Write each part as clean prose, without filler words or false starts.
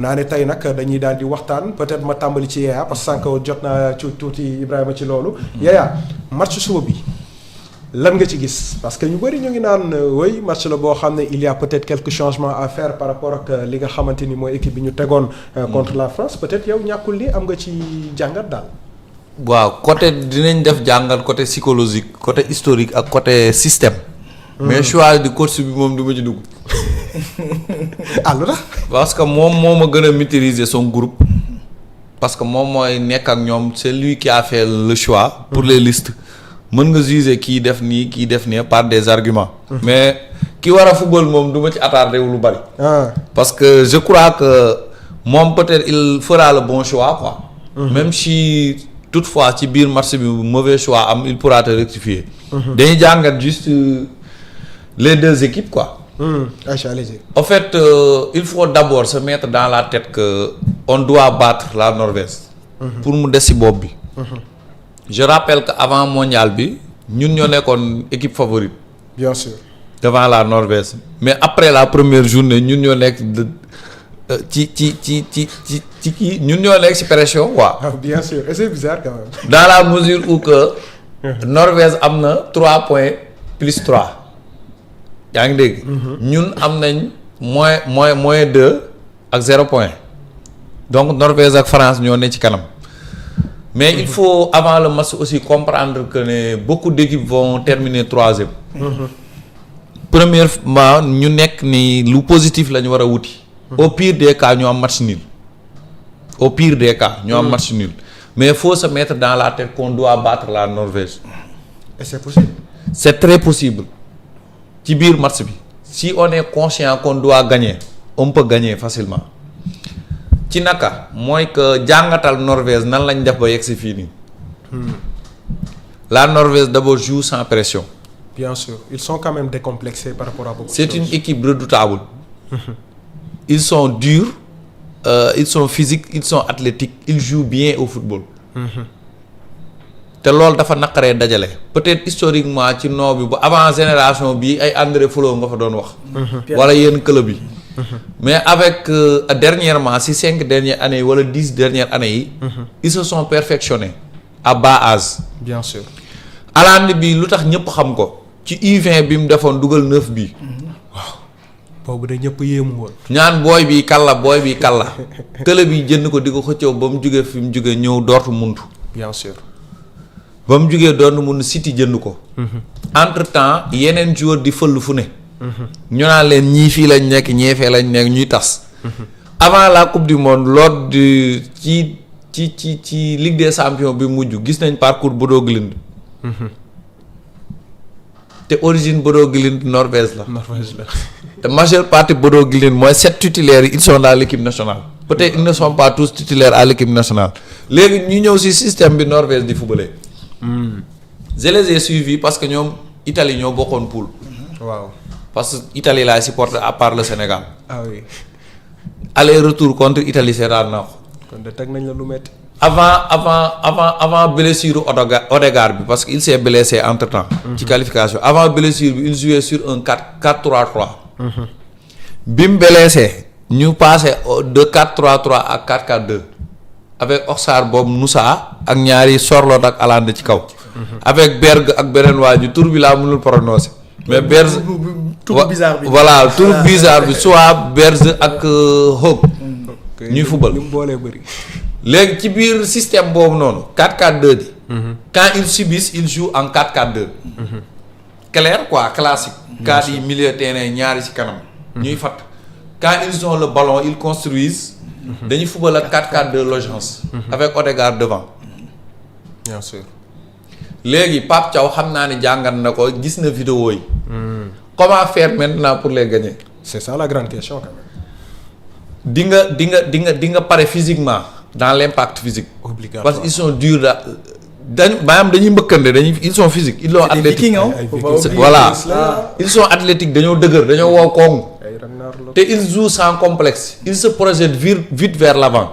naa ne tey nag dañuy daal di waxtaan peut-être ma tàmbali ci Yaya parce que sànq jot naa ci tuuti Ibrahima ci loolu. Yaya match suba bi lan nga ci gis parce que ñu bëri ñu ngi naan oui match la boo xam ne il y a peut-être quelques changements à faire par rapport ak li nga xamante ni mooy équipe bi ñu tegoon. contre la France peut-être yow ñàkkul ni am nga ci jàngat daal. waaw côté dinañ def jàngat côté psychologique côté historique ak côté système. mais choix du coach bi moom du ma ci dugg. lu tax parce que moom moo ma gën a maîtriser son groupe. parce que moom mooy nekk ak ñoom c'est lui qui a fait le choix. pour les listes mën nga juger kii def nii par des arguments. mais ki war a football moom du ma ci attardé wu lu bari. parce que je crois que moom peut-être il fera le bon choix quoi. même si toutefois ci biir match bi mauvais choix am il pourra te rectifier. dañuy jàngat juste les deux équipes quoi. En fait il faut d'abord se mettre dans la tête que on doit battre la Norvège. pour mu des ci bopp bi. je rappelle que avant mondial bi ñun ñoo nekkoon équipe favorite. bien sûr. devant la Norvège mais après la première journée ñun ñoo nekk ci kii ñun ñoo nekk ci pression quoi. bien sûr et c'est bizarre quand même. dans la mesure où que Norvège am na 3 points plus 3 yaa ngi dégg. ñun am nañ moins 2 ak 0 point donc Norvège ak France ñoo ne ci kanam mais il faut avant le match aussi comprendre que ne beaucoup d'équipes vont terminer 3e. Premièrement ñu nekk ni lu positif la ñu war a wuti. au pire des cas ñu am match nul. au pire des cas ñu am match nul mais il faut se mettre dans la tête qu'on doit battre la Norvège. et c'est possible. c'est très possible ci biir match bi si on est conscient qu'on doit gagner on peut gagner facilement ci naka mooy que jàngatal Norvège nan lañ def ba yegg si fii nii. la Norvège d'abord joue sans pression. bien sûr ils sont quand même décomplexés par rapport à beaucoup de c'est choses. une équipe redoutable. ils sont durs ils sont physiques ils sont athlétiques ils jouent bien au football. te loolu dafa naqaree dajale peut-être historiquement ci noo bi ba avant génération bi ay André Flo nga fa doon wax. wala yenn club yi. mais avec dernièrement si 5 dernières années wala 10 dernières années yi. ils se sont perfectionnés à bas âge. bien sûr. Haaland bi lu tax ñëpp xam ko ci U20 bi mu defoon dugal 9 bi. waaw boobu de ñëpp yéemu woon. ñaan booy bi kalla club yi jënd ko di ko xëccoo ba mu jugee fi mu jugee ñëw Dortmund. bien sûr. ba mu jugee Dortmund City jënd ko. entre temps yeneen joueur di fël fu ne. ñu naan leen ñii fii lañ nekk ñee fee lañ nekk ñuy tas. avant la coupe du monde lors du ci Ligue des champions bi mujj gis nañ parcours Bodo Glimt. te origine Bodo Glimt Norvège la. te majeure partie Bodo Glimt mooy 7 titulaires yi ils sont dans l'équipe nationale. peut-être ils ne sont pas tous titulaires à l'équipe nationale. léegi ñu ñëw ci système bi Norvège di footballé. je les ai suivis parce que ñoom Italie ñoo bokkoon poule. waaw parce que Italie laay supporté à part le Sénégal. ah oui. aller-retour contre Italie seetaan naa ko. kon de teg nañ la lu metti. avant blessure Odegaard bi parce que il s'est blessé entre-temps. ci qualification avant blessure bi il jouait sur un 4-3-3. bi mu blessé ñu passé de 4-3-3 à 4-4-2 avec Oxaar boobu Moussa ak ñaari Sorloth ak Haaland ci kaw. avec Berg ak beneen waa ji tur bi laa mënul prononcer. mais Berg tur bizarre bi voilà tur bizarre bi soit Berg ak Hoog. ñuy football li mu boolee bëri. léegi ci biir système boobu noonu 4-4-2 bi. quand ils subissent ils jouent en 4-4-2. clair quoi classique. quatre yi milieu terrain ñaari ci kanam. ñuy fatt quand ils ont le ballon ils construisent. dañuy football ak 4-4-2 l'urgence. avec Odegaard devant. bien sûr. léegi Pape Thiaw xam naa ne jàngat na ko gis na vidéo yi. comment faire maintenant pour les gagner. c'est ça la grande question quand même. di nga pare physiquement dans l'impact physique. obligatoire parce qu'ils sont durs maanaam dañuy mbëkkante ils sont physiques ils sont athlétiques. voilà ils sont athlétiques dañoo dëgër dañoo wow koŋŋ. te ils jouent sans complexe. ils se projettent vite vers l'avant.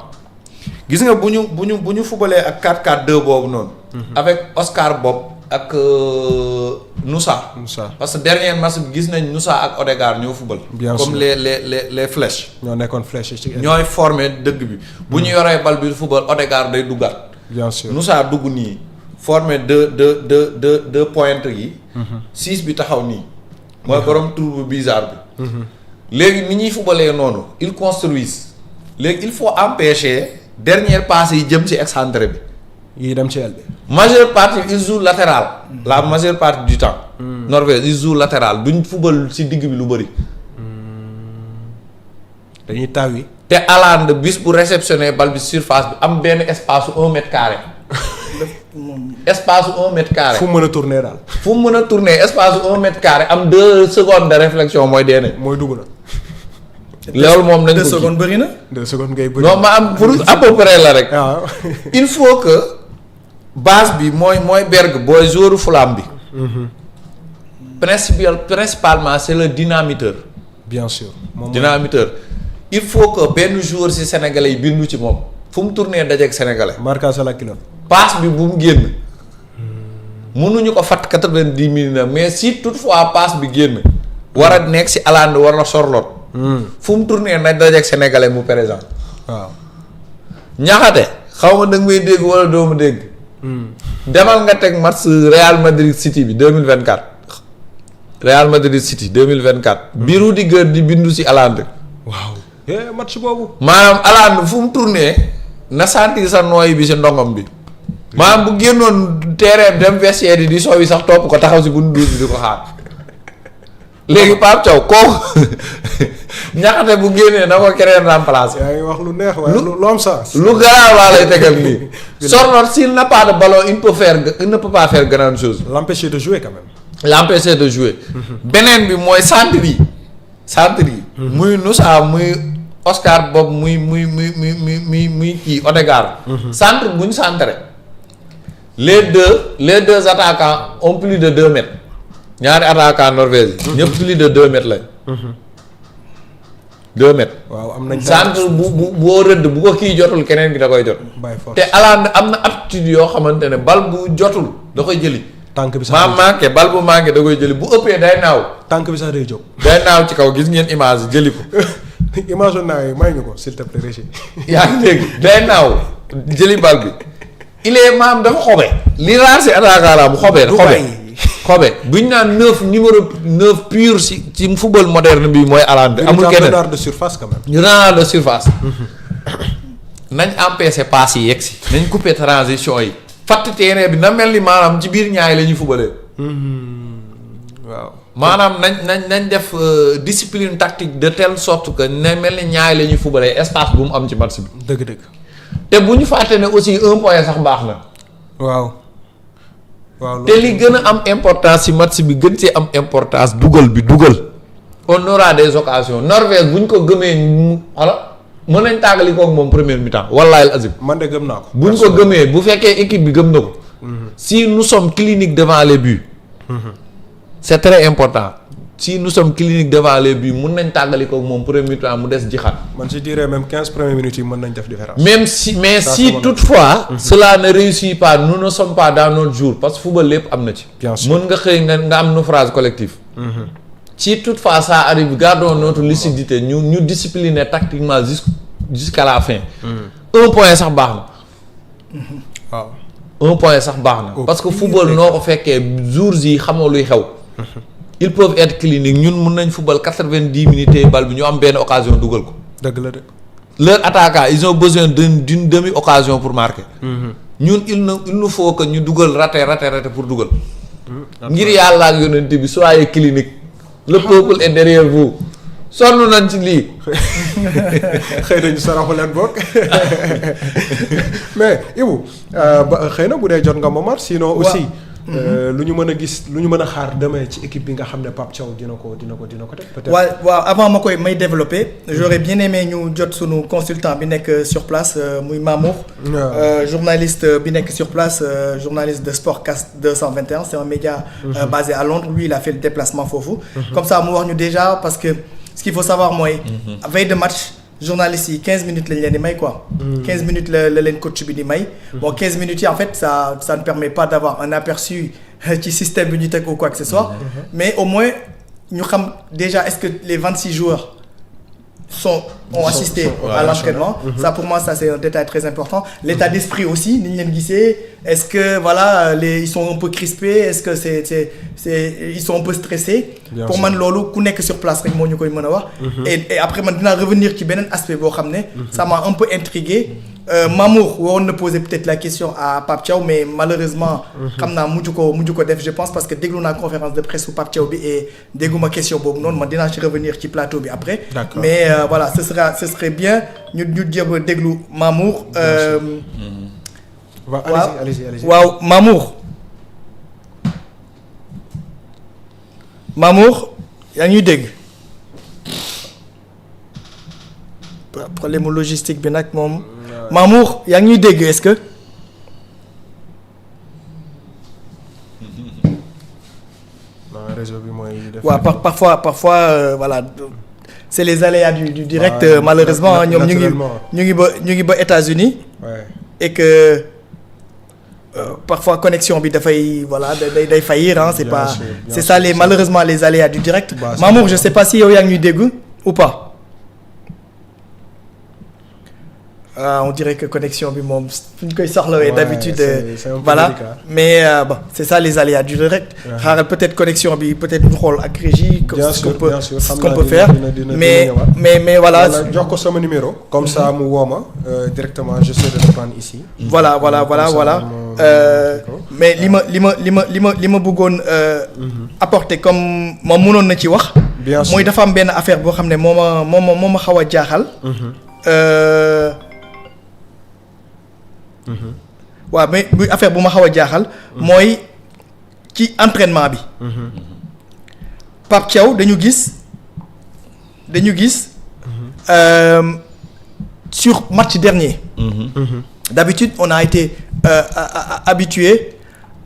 gis nga bu ñu footballee ak 4-4-2 boobu noonu. avec Oscar Bob ak Nusa. Moussa parce que dernier match bi gis nañ Nusa ak Odegaard ñoo football. Bien comme sûr. les flèches. ñoo nekkoon flèche ci. ñooy formé dëgg bi. bu ñu yoree bal bi football Odegaard day duggaat. bien sûr Nusa dugg nii formé deux pointes yi. 6 bi taxaw nii. mooy borom tour bu bizarre bi. léegi ni ñuy footballee noonu ils construisent léegi il faut empêcher dernière passe yi jëm ci excentré bi. yi dem ci aile bi. majeure partie ils jouent latéral. la majeure partie du temps. Norvège ils jouent latéral duñ football ci digg bi lu bëri. dañuy taw yi. te Haaland bis bu réceptionné bal bi surface bi am benn espace su 1 mètre carré. espace su 1 mètre carré. fu mu mën a tourner daal. fu mu mën a tourner espace su 1 mètre carré am 2 secondes de réflexion mooy dee mooy dugg na. loolu moom nañ ko 2 secondes bëri na. 2 secondes ngay bëri. non ma am pour à peu près la rek. waaw. il faut que base bi mooy Berg booy joueur flamme bi. principalement c'est le dynamiteur. bien sûr. moom dynamiteur il faut que benn joueur ci sénégalais yi bindu ci moom fu mu tourné dajeeg sénégalais. marquage à la culotte. passe bi bu mu génn. mënuñu ko fat 90 minutes mais si toutefois passe bi génn. war a nekk ci Haaland war na Sorloth. fu mu tourné na dajeeg sénégalais mu présent. waaw. ñaxate xaw ma da nga may dégg wala doo ma dégg. demal nga teg match Real Madrid City bi 2024. Real Madrid City 2024. bi Rudiger di bindu ci Haaland. waaw. match boobu. maanaam Haaland fu mu tourné na sentir sa nooy bi ci ndongom bi. maanaam bu génnoon terrain dem vestiaire yi di soow yi sax topp ko taxaw ci buntu duus bi di ko xaar. léegi Pape Thiaw kooku ñaxate bu génnee na ko keneen remplacer. yaa ngi wax lu neex waaye lu am sens. lu garaaw laa lay tegal nii. Sorloth s'il n'a pas de ballon il ne peut pas faire grande chose. l'empêcher de jouer quand même. l'empêcher de jouer. beneen bi mooy centre yi. centre yi. muy Nusa muy Oscar Bob muy kii Odegaard. centre bu ñu centré. les deux attaquants ont plus de 2 mètres. ñaari attaquant norvège yi. ñëpp plus de 2 mètres lañ. 2 mètres. waaw am nañ. centre bu boo rëdd bu ko kii jotul keneen gi da koy jot. by force. te Haaland am na aptitude yoo xamante ne bal bu jotul da koy jëli. tànk bi sax maa manqué bal bu manqué da koy jëli bu ëppee day naaw. tànk bi sax day jóg. day naaw ci kaw gis ngeen image yi jëli ko. image naa yi may ñu ko s'il te plaît Régis. yaa ngi dégg day naaw jëli bal bi. il est maam dafa xobe. li raar si attaquant la bu xobee. xobe bu ñu naan 9 numéro 9 pur ci football moderne bi mooy Haaland. amul keneen renard de surface quand même. renard de surface. nañ empêcher passe yi yegg si. nañ couper transition yi. fatt terrain bi na mel ni maanaam ci biir ñaay la ñuy fubalee. waaw. maanaam nañ def discipline tactique de telle sorte que na mel ni ñaay la ñuy fubalee espace bu mu am ci match bi. dëgg-dëgg. te bu ñu fàtte ne aussi 1 point sax baax na. waaw. waaw te li gën a am importance ci match bi gën see am importance dugal bi dugal. on aura des occasions Norvège bu ñu ko gëmee mu xala mën nañ tàggali koog moom première mi-temps wallaahi azim. man de gëm naa ko. bu ñu ko gëmee bu fekkee équipe bi gëm na ko. si nous sommes cliniques devant les buts. c'est très important. si nous sommes cliniques devant les buts mun nañ tàggali koog moom première mi-temps mu des jixaat. man je dirais même 15 premières minutes yi mën nañ def différence. même si toutefois. cela ne réussit pas nous ne sommes pas dans notre jour parce que football lépp am na ci. bien sûr mën nga xëy nga am naufrage collectif. si toutefois ça arrive gardons notre lucidité ñu discipliner tactiquement jusqu'à la fin. 1 point sax baax na. waaw. 1 point sax baax na. parce que football noo ko fekkee jours yi xamoo luy xew. ils peuvent être cliniques ñun mun nañ football 90 minutes bal bi ñu am benn occasion dugal ko. dëgg la de. leurs attaquants ils ont besoin d'une demi occasion pour marquer. ñun il nous faut que ñu dugal raté pour dugal. ngir yàlla ak yonent bi soyez clinique. le peuple est derrière vous. sonn nañ ci lii. xëy na ñu saraxu leen bokk mais Ibou ba xëy na bu dee jot nga Momar sinon aussi. lu ñu mën a gis lu ñu mën a xaar demain ci équipe bi nga xam ne Pape Thiaw dina ko def peut-être. waaw avant ma koy may développer j'aurais bien aimé ñu jot sunu consultant bi nekk sur place muy Mamour. journaliste bi nekk sur place journaliste de Sportcast 221 c'est un média basé à Londres lui il a fait le déplacement foofu. comme ça mu wax ñu déjà parce que ce qu'il faut savoir mooy. veille de match. journalistes yi 15 minutes lañ leen di may quoi. 15 minutes la leen coach bi di may. bon 15 minutes yi en fait ça ne permet pas d'avoir un aperçu ci système bi ñu teg ou quoi que ce soit. Mais au moins ñu xam déjà est-ce que les 26 joueurs ont assisté à l'entraînement. Ça pour moi ça c'est un détail très important. L'état d'esprit aussi ni ñu leen gisee est-ce que voilà ils sont un peu crispés est-ce que ils sont un peu stressés. Pour man loolu ku nekk sur place rek moo ñu koy mën a wax. Et après man dinaa revenir ci beneen aspect boo xam ne. Ça m'a un peu intrigué. Mamour waroon na poser peut-être la question à Pape Thiaw mais malheureusement xam naa mujj ko def je pense parce que déglu naa conférence de presse bu Pape Thiaw bi et dégguma question boobu noonu man dinaa ci revenir ci plateau bi après. D'accord. Mais voilà ce serait bien ñu jéem a déglu Mamour. Allez-y. waaw Mamour yaa ngi ñuy dégg. problème logistique bi nag moom. Mamour yaa ngi ñuy dégg est-ce que. réseau bi mooy. waaw parfois voilà c'est les aléas du direct. Malheureusement ñoom ñu ngi ba États-Unis et que parfois connexion bi dafay voilà day faillir hein, c'est ça malheureusement les aléas du direct. Mamour je sais pas si yow yaa ngi ñuy dégg ou pas. On dirait que connexion bi moom fu ñu koy soxlawee d'habitude voilà mais bon c'est ça les aléas du direct. xaaral peut-être connexion bi peut-être ñu xool ak régie ce qu'on peut faire mais voilà jox ko sama numéro comme ça mu woo ma directement je sais de le prendre ici. voilà mais li ma bëggoon apporter comme moom mënoon na ci wax. mooy dafa am benn affaire boo xam ne moo ma xaw a jaaxal. waaw mais bu affaire bu ma xaw a jaaxal. mooy ci entraînement bi. Pape Thiaw dañu gis sur match dernier. D'habitude on a été habitué